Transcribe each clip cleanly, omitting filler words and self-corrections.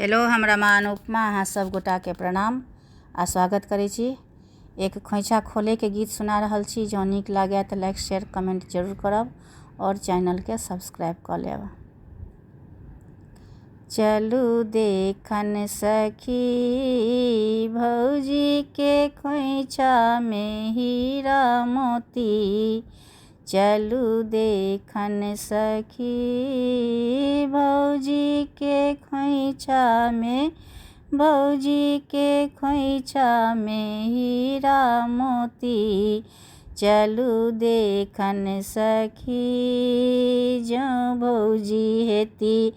Hello, हमरा माँ अनुपमा अहाँ सब गोटा के प्रणाम आ स्वागत करै छी। एक खोइछा खोले के गीत सुना रहल छी। जँ नीक लागे तो लाइक शेयर कमेंट जरूर करब और चैनल के सब्सक्राइब कर लेब। चलू देखन सखी भौजी के खोइछा में हीरा मोती। चलू देखन सखी भौजी के खोइछा में, भौजी के खोइछा में हीरा मोती। चलू देखन सखी जँ भौजी हेती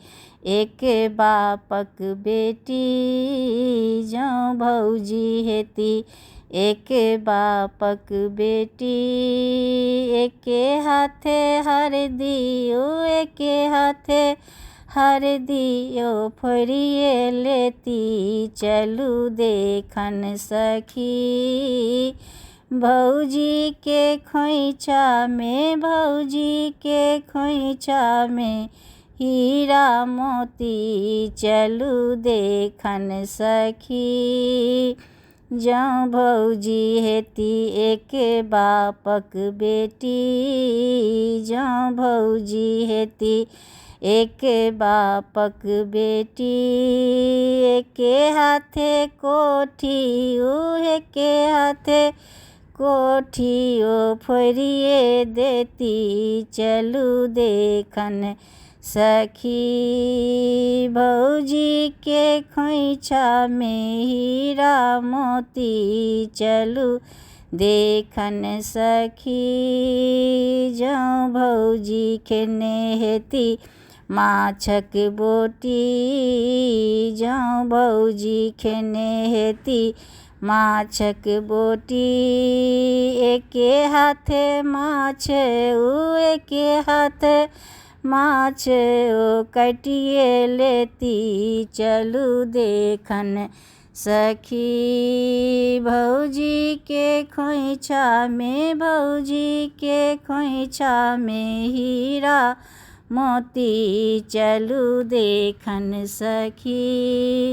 एक बापक बेटी। जँ भौजी हेती एक बापक बेटी। एके हाथे हरदी ओ एके हाथे हरदी ओ फोड़िए लेती। चलू देखन सखी भौजी के खोइछा में, भौजी के खोइछा में हीरा मोती। चलू देखन सखी जँ भौजी हेती एक बापक बेटी। जँ भौजी हेती एक बापक बेटी। एके हाथे कोठी ओ एके हाथे कोठी ओ फोड़िए देती। चलू देखन सखी भौजी के खोइछा में हीरा मोती। चलू देखन सखी जँ भौजी खेने हेती माछक बोटी। जँ भौजी खेने हेती माछक बोटी। एके हाथे माछ ओ एके हाथे माछ ओ काटिए लेती। चलू देखन सखी भौजी के खोइछा में, भौजी के खोइछा में हीरा मोती। चलू देखन सखी।